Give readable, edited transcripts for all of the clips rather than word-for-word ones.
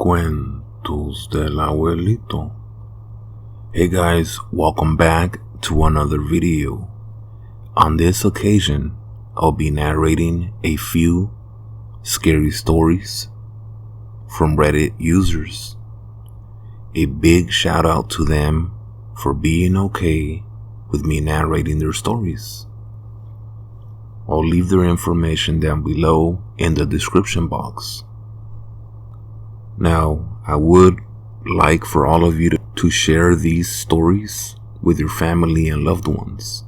Cuentos del Abuelito. Hey guys, welcome back to another video. On this occasion, I'll be narrating a few scary stories from Reddit users. A big shout out to them for being okay with me narrating their stories. I'll leave their information down below in the description box. Now, I would like for all of you to share these stories with your family and loved ones.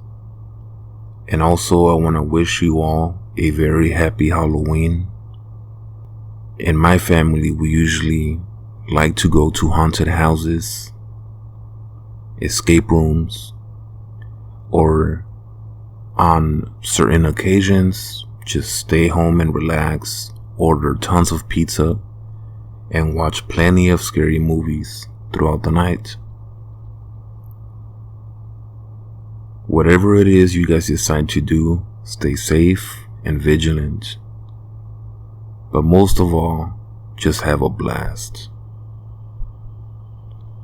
And also, I want to wish you all a very happy Halloween. In my family, we usually like to go to haunted houses, escape rooms, or on certain occasions, just stay home and relax, order tons of pizza, and watch plenty of scary movies throughout the night. Whatever it is you guys decide to do, stay safe and vigilant. But most of all, just have a blast.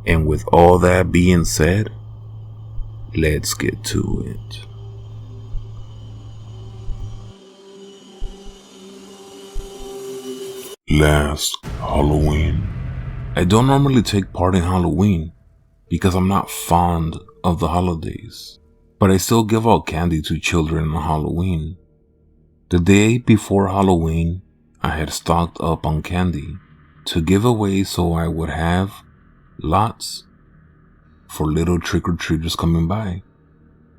And with all that being said, let's get to it. Last Halloween. I don't normally take part in Halloween because I'm not fond of the holidays, but I still give out candy to children on Halloween. The day before Halloween, I had stocked up on candy to give away so I would have lots for little trick-or-treaters coming by.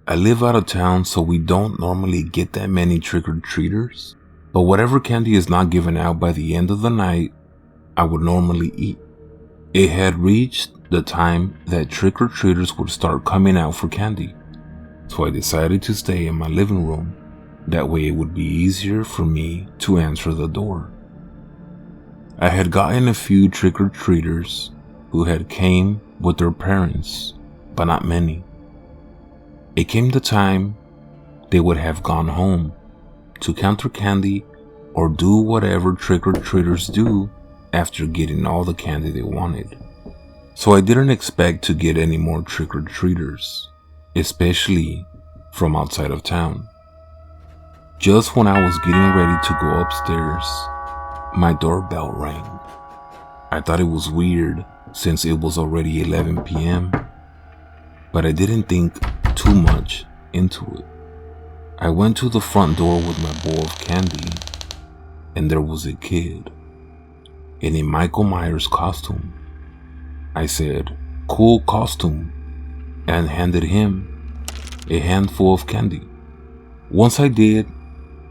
I live out of town, so we don't normally get that many trick-or-treaters. But whatever candy is not given out by the end of the night, I would normally eat. It had reached the time that trick-or-treaters would start coming out for candy, so I decided to stay in my living room. That way it would be easier for me to answer the door. I had gotten a few trick-or-treaters who had came with their parents, but not many. It came the time they would have gone home to count their candy or do whatever trick-or-treaters do after getting all the candy they wanted. So I didn't expect to get any more trick-or-treaters, especially from outside of town. Just when I was getting ready to go upstairs, my doorbell rang. I thought it was weird since it was already 11 p.m., but I didn't think too much into it. I went to the front door with my bowl of candy, and there was a kid in a Michael Myers costume. I said, "Cool costume," and handed him a handful of candy. Once I did,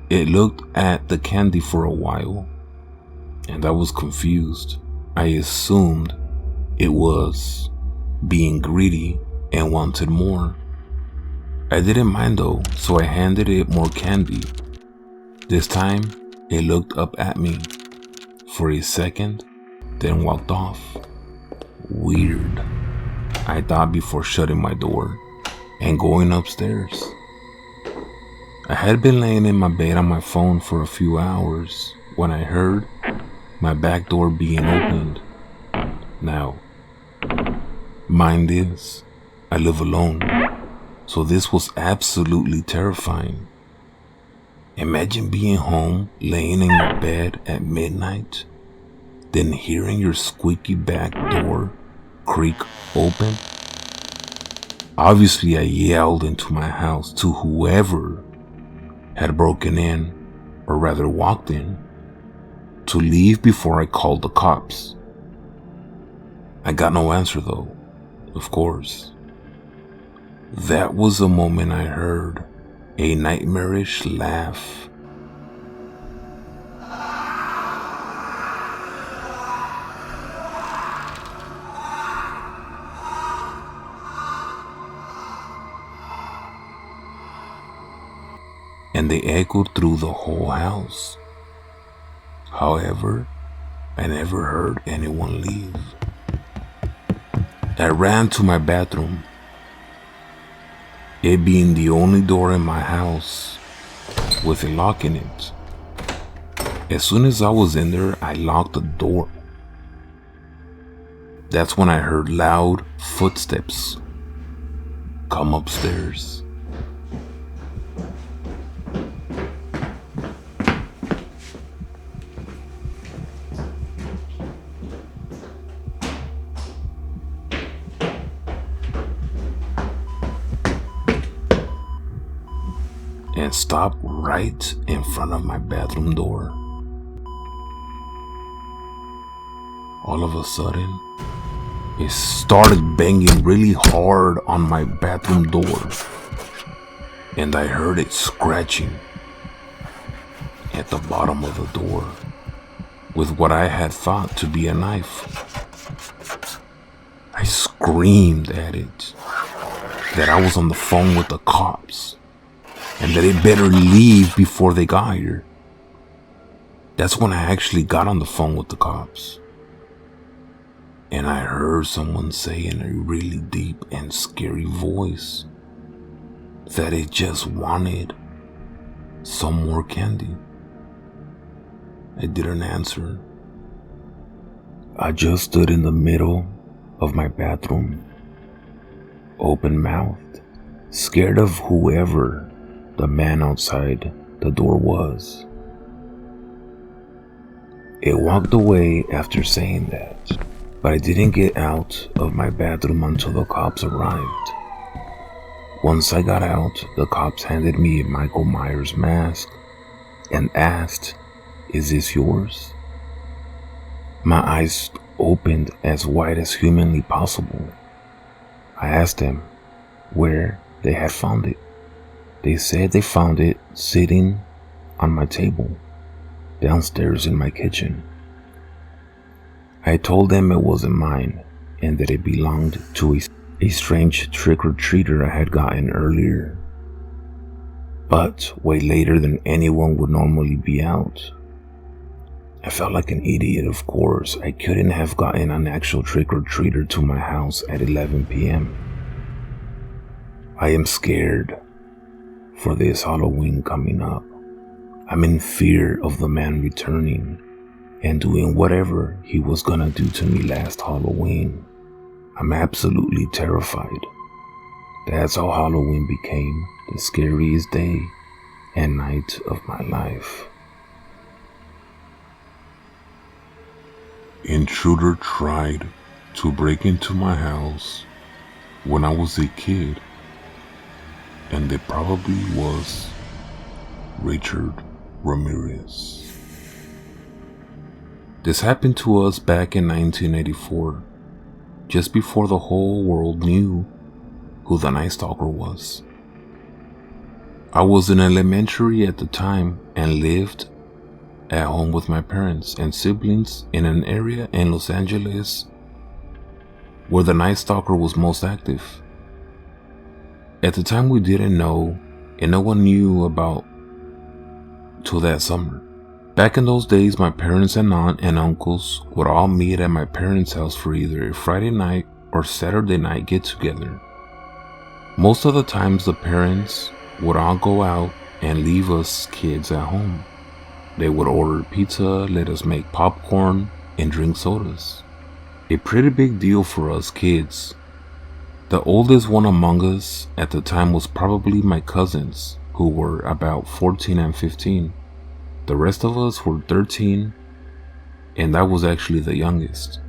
it looked at the candy for a while, and I was confused. I assumed it was being greedy and wanted more. I didn't mind though, so I handed it more candy. This time, it looked up at me for a second, then walked off. Weird, I thought before shutting my door and going upstairs. I had been laying in my bed on my phone for a few hours when I heard my back door being opened. Now, mind this, I live alone. So this was absolutely terrifying. Imagine being home, laying in your bed at midnight, then hearing your squeaky back door creak open. Obviously, I yelled into my house to whoever had broken in, or rather walked in, to leave before I called the cops. I got no answer though, of course. That was the moment I heard a nightmarish laugh. And they echoed through the whole house. However, I never heard anyone leave. I ran to my bathroom, it being the only door in my house with a lock in it. As soon as I was in there, I locked the door That's when I heard loud footsteps come upstairs. And stopped right in front of my bathroom door. All of a sudden, it started banging really hard on my bathroom door, and I heard it scratching at the bottom of the door with what I had thought to be a knife. I screamed at it that I was on the phone with the cops and that it better leave before they got here. That's when I actually got on the phone with the cops. And I heard someone say in a really deep and scary voice that it just wanted some more candy. I didn't answer. I just stood in the middle of my bathroom, open-mouthed, scared of whoever the man outside the door was. It walked away after saying that, but I didn't get out of my bathroom until the cops arrived. Once I got out, the cops handed me a Michael Myers mask and asked, "Is this yours?" My eyes opened as wide as humanly possible. I asked them where they had found it. They said they found it sitting on my table downstairs in my kitchen. I told them it wasn't mine and that it belonged to a strange trick-or-treater I had gotten earlier, but way later than anyone would normally be out. I felt like an idiot, of course. I couldn't have gotten an actual trick-or-treater to my house at 11 p.m. I am scared for this Halloween coming up. I'm in fear of the man returning and doing whatever he was gonna do to me last Halloween. I'm absolutely terrified. That's how Halloween became the scariest day and night of my life. Intruder tried to break into my house when I was a kid, and it probably was Richard Ramirez. This happened to us back in 1984, just before the whole world knew who the Night Stalker was. I was in elementary at the time and lived at home with my parents and siblings in an area in Los Angeles where the Night Stalker was most active. At the time we didn't know, and no one knew about till that summer. Back in those days, my parents and aunt and uncles would all meet at my parents' house for either a Friday night or Saturday night get-together. Most of the times the parents would all go out and leave us kids at home. They would order pizza, let us make popcorn, and drink sodas. A pretty big deal for us kids. The oldest one among us at the time was probably my cousins, who were about 14 and 15. The rest of us were 13, and I was actually the youngest.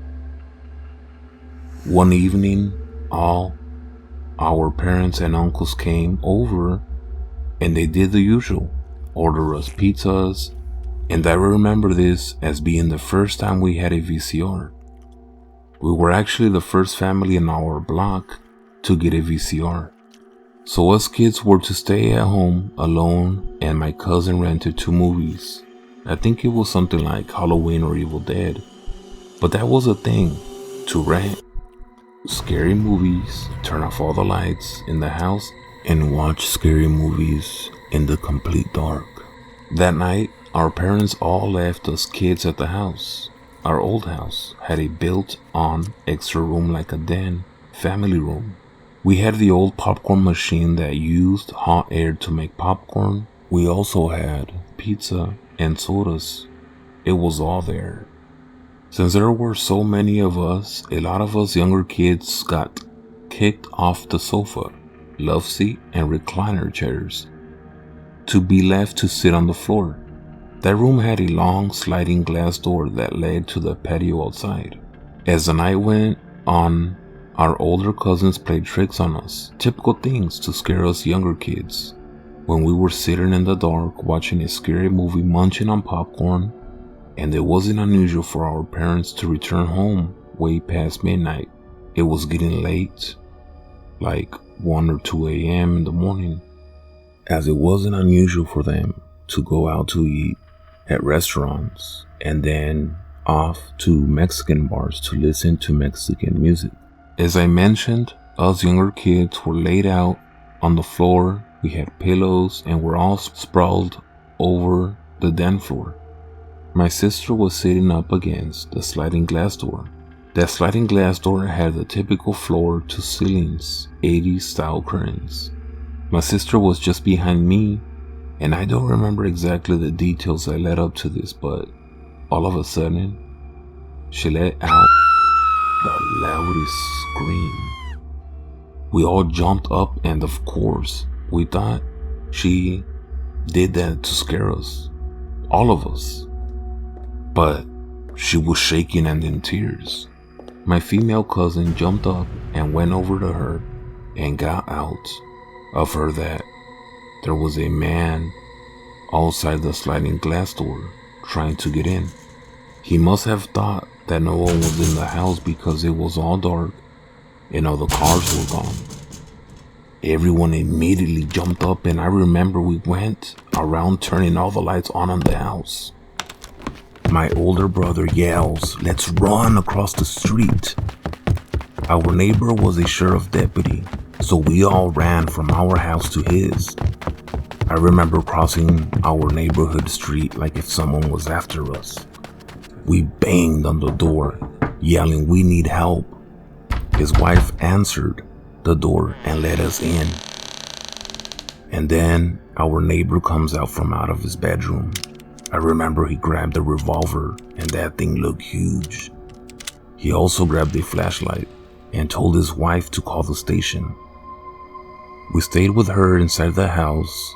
One evening, all our parents and uncles came over, and they did the usual, order us pizzas, and I remember this as being the first time we had a VCR. We were actually the first family in our block to get a VCR. So us kids were to stay at home alone, and my cousin rented 2 movies. I think it was something like Halloween or Evil Dead. But that was a thing, to rent scary movies, turn off all the lights in the house, and watch scary movies in the complete dark. That night, our parents all left us kids at the house. Our old house had a built-on extra room like a den, family room. We had the old popcorn machine that used hot air to make popcorn. We also had pizza and sodas. It was all there. Since there were so many of us, a lot of us younger kids got kicked off the sofa, love seat, and recliner chairs to be left to sit on the floor. That room had a long sliding glass door that led to the patio outside. As the night went on, our older cousins played tricks on us, typical things to scare us younger kids. When we were sitting in the dark watching a scary movie munching on popcorn, and it wasn't unusual for our parents to return home way past midnight. It was getting late, like 1 or 2 a.m. in the morning, as it wasn't unusual for them to go out to eat at restaurants and then off to Mexican bars to listen to Mexican music. As I mentioned, us younger kids were laid out on the floor. We had pillows and were all sprawled over the den floor. My sister was sitting up against the sliding glass door. That sliding glass door had the typical floor to ceilings, 80s style curtains. My sister was just behind me, and I don't remember exactly the details that led up to this, but all of a sudden, she let out the loudest scream. We all jumped up, and of course, we thought she did that to scare us, all of us. But she was shaking and in tears. My female cousin jumped up and went over to her and got out of her that there was a man outside the sliding glass door trying to get in. He must have thought that no one was in the house because it was all dark and all the cars were gone. Everyone immediately jumped up, and I remember we went around turning all the lights on in the house. My older brother yells, "Let's run across the street." Our neighbor was a sheriff deputy, so we all ran from our house to his. I remember crossing our neighborhood street like if someone was after us. We banged on the door, yelling, "We need help." His wife answered the door and let us in. And then our neighbor comes out from out of his bedroom. I remember he grabbed a revolver, and that thing looked huge. He also grabbed a flashlight and told his wife to call the station. We stayed with her inside the house,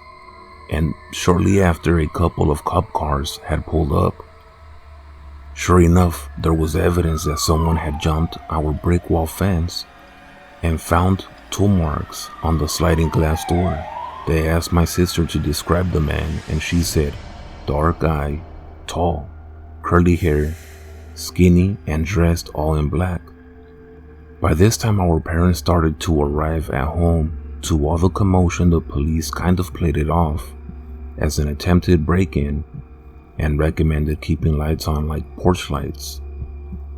and shortly after, a couple of cop cars had pulled up. Sure enough, there was evidence that someone had jumped our brick wall fence and found tool marks on the sliding glass door. They asked my sister to describe the man, and she said, dark eye, tall, curly hair, skinny, and dressed all in black. By this time, our parents started to arrive at home. To all the commotion, the police kind of played it off as an attempted break-in and recommended keeping lights on like porch lights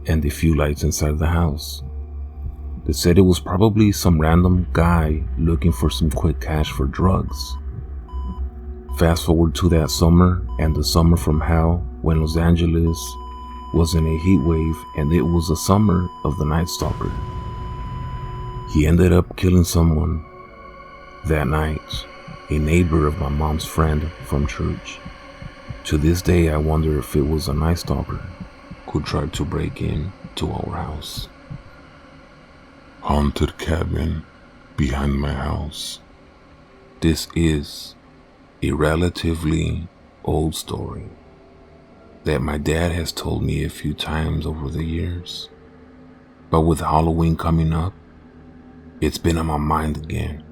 and a few lights inside the house. They said it was probably some random guy looking for some quick cash for drugs. Fast forward to that summer and the summer from hell when Los Angeles was in a heat wave, and it was the summer of the Night Stalker. He ended up killing someone that night, a neighbor of my mom's friend from church. To this day, I wonder if it was a Night Stalker who tried to break in to our house. Haunted cabin behind my house. This is a relatively old story that my dad has told me a few times over the years. But with Halloween coming up, it's been on my mind again.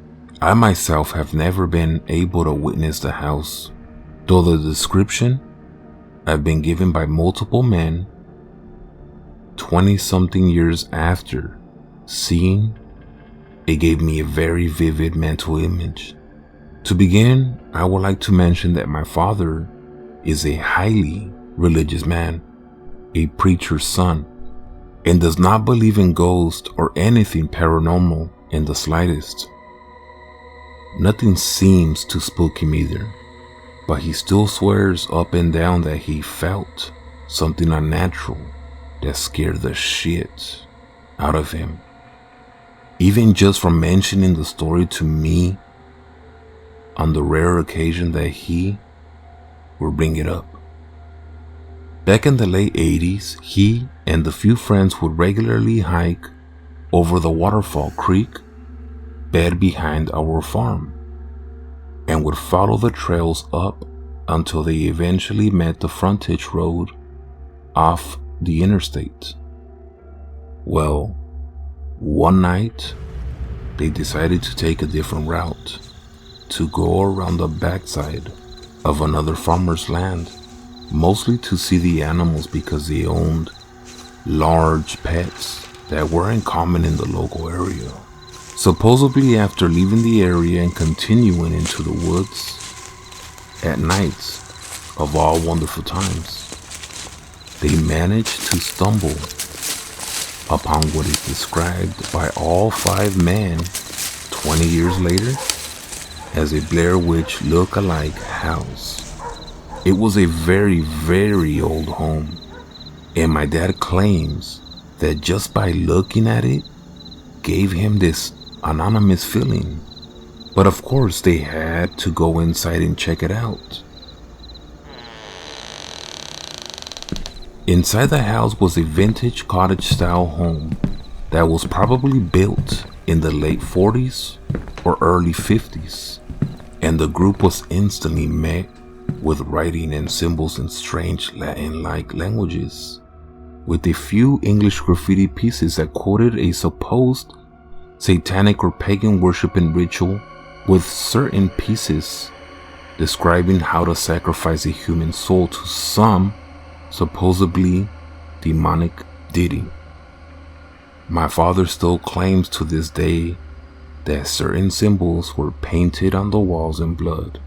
I myself have never been able to witness the house, though the description I've been given by multiple men 20-something years after seeing it gave me a very vivid mental image. To begin, I would like to mention that my father is a highly religious man, a preacher's son, and does not believe in ghosts or anything paranormal in the slightest. Nothing seems to spook him either, but he still swears up and down that he felt something unnatural that scared the shit out of him. Even just from mentioning the story to me on the rare occasion that he will bring it up. Back in the late 80s, he and a few friends would regularly hike over the waterfall creek bed behind our farm and would follow the trails up until they eventually met the frontage road off the interstate. Well, one night, they decided to take a different route, to go around the backside of another farmer's land, mostly to see the animals because they owned large pets that weren't common in the local area. Supposedly, after leaving the area and continuing into the woods at nights of all wonderful times, they managed to stumble upon what is described by all 5 men 20 years later as a Blair Witch look-alike house. It was a very, very old home, and my dad claims that just by looking at it gave him this anonymous feeling. But of course they had to go inside and check it out. Inside the house was a vintage cottage-style home that was probably built in the late 40s or early 50s, and the group was instantly met with writing and symbols in strange Latin-like languages, with a few English graffiti pieces that quoted a supposed satanic or pagan worship and ritual, with certain pieces describing how to sacrifice a human soul to some supposedly demonic deity. My father still claims to this day that certain symbols were painted on the walls in blood,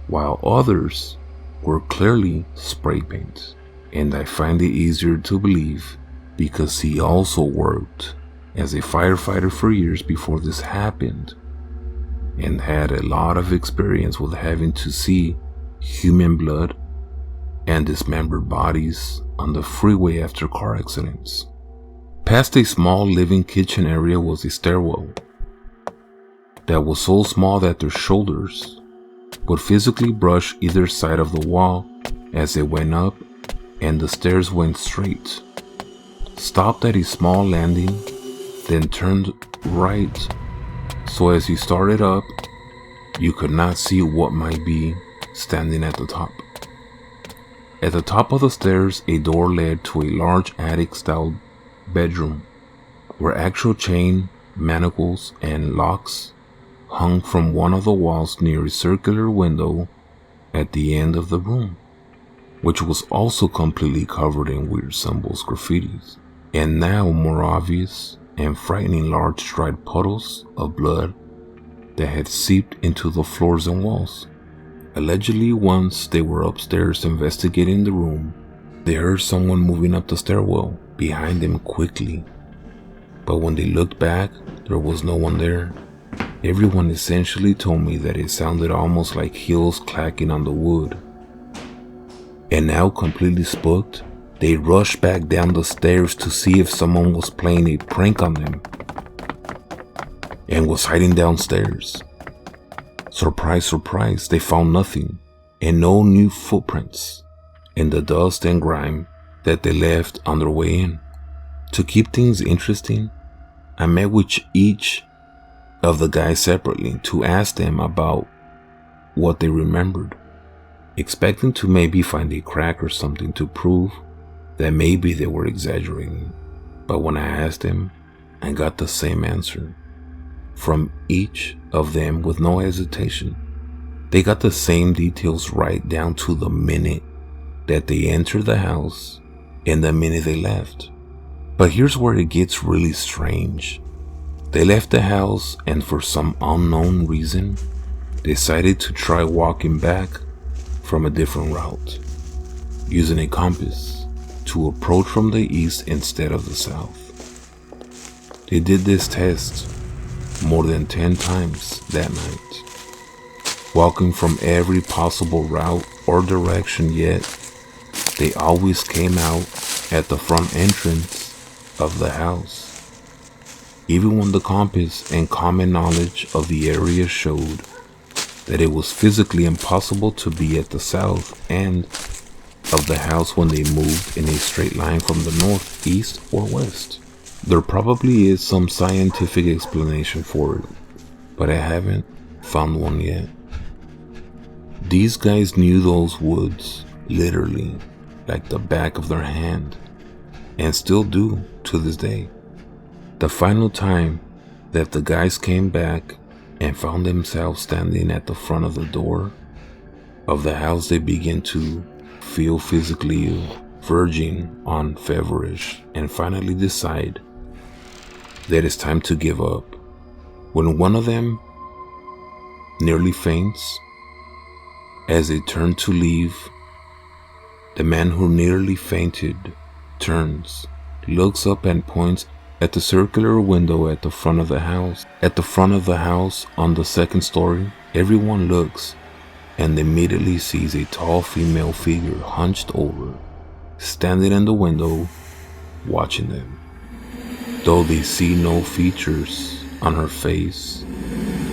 while others were clearly spray paint. And I find it easier to believe because he also worked as a firefighter for years before this happened and had a lot of experience with having to see human blood and dismembered bodies on the freeway after car accidents. Past a small living kitchen area was a stairwell that was so small that their shoulders would physically brush either side of the wall as they went up, and the stairs went straight, stopped at a small landing, then turned right, so as you started up, you could not see what might be standing at the top. At the top of the stairs, a door led to a large attic-style bedroom, where actual chain, manacles, and locks hung from one of the walls near a circular window at the end of the room, which was also completely covered in weird symbols, graffitis, and now more obvious and frightening large dried puddles of blood that had seeped into the floors and walls. Allegedly, once they were upstairs investigating the room, they heard someone moving up the stairwell behind them quickly. But when they looked back, there was no one there. Everyone essentially told me that it sounded almost like heels clacking on the wood. And now, completely spooked, they rushed back down the stairs to see if someone was playing a prank on them and was hiding downstairs. Surprise, surprise, they found nothing and no new footprints in the dust and grime that they left on their way in. To keep things interesting, I met with each of the guys separately to ask them about what they remembered, expecting to maybe find a crack or something to prove that maybe they were exaggerating. But when I asked them, I got the same answer from each of them with no hesitation. They got the same details right down to the minute that they entered the house and the minute they left. But here's where it gets really strange. They left the house and for some unknown reason decided to try walking back from a different route, using a compass to approach from the east instead of the south. They did this test more than 10 times that night, walking from every possible route or direction, yet they always came out at the front entrance of the house, even when the compass and common knowledge of the area showed that it was physically impossible to be at the south end of the house when they moved in a straight line from the north, east, or west. There probably is some scientific explanation for it, but I haven't found one yet. These guys knew those woods literally like the back of their hand, and still do to this day. The final time that the guys came back and found themselves standing at the front of the door of the house, they began to feel physically verging on feverish and finally decide that it's time to give up. When one of them nearly faints, as they turn to leave, the man who nearly fainted turns, looks up and points at the circular window at the front of the house. At the front of the house on the second story, everyone looks and immediately sees a tall female figure hunched over, standing in the window, watching them. Though they see no features on her face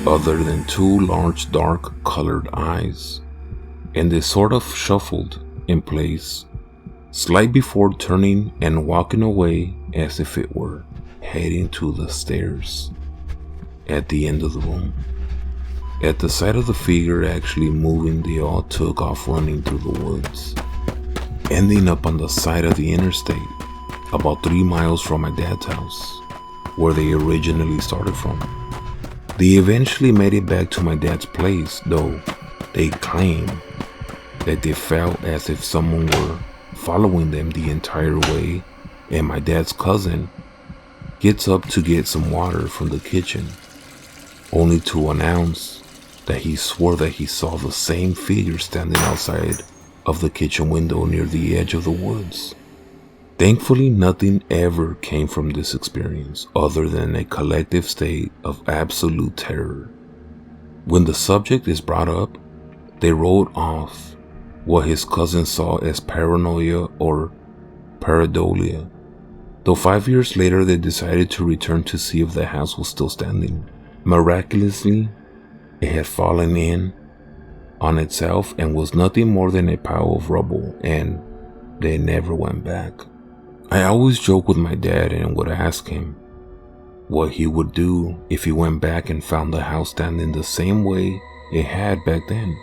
other than two large dark colored eyes, and they sort of shuffled in place, slight before turning and walking away as if it were heading to the stairs at the end of the room. At the sight of the figure actually moving, they all took off running through the woods, ending up on the side of the interstate, about 3 miles from my dad's house, where they originally started from. They eventually made it back to my dad's place, though they claim that they felt as if someone were following them the entire way, and my dad's cousin gets up to get some water from the kitchen, only to announce that he swore that he saw the same figure standing outside of the kitchen window near the edge of the woods. Thankfully, nothing ever came from this experience other than a collective state of absolute terror. When the subject is brought up, they wrote off what his cousin saw as paranoia or pareidolia, though 5 years later they decided to return to see if the house was still standing. Miraculously, it had fallen in on itself and was nothing more than a pile of rubble, and they never went back. I always joke with my dad and would ask him what he would do if he went back and found the house standing the same way it had back then,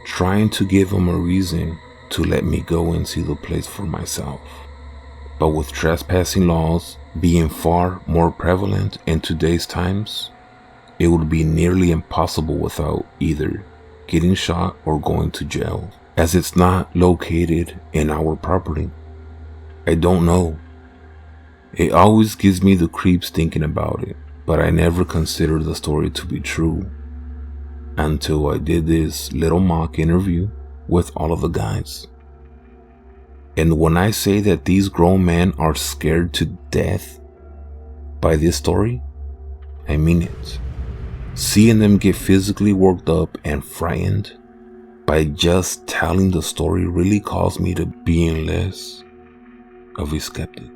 trying to give him a reason to let me go and see the place for myself. But with trespassing laws being far more prevalent in today's times, it would be nearly impossible without either getting shot or going to jail, as it's not located in our property. I don't know. It always gives me the creeps thinking about it, but I never considered the story to be true until I did this little mock interview with all of the guys. And when I say that these grown men are scared to death by this story, I mean it. Seeing them get physically worked up and frightened by just telling the story really caused me to being less of a skeptic.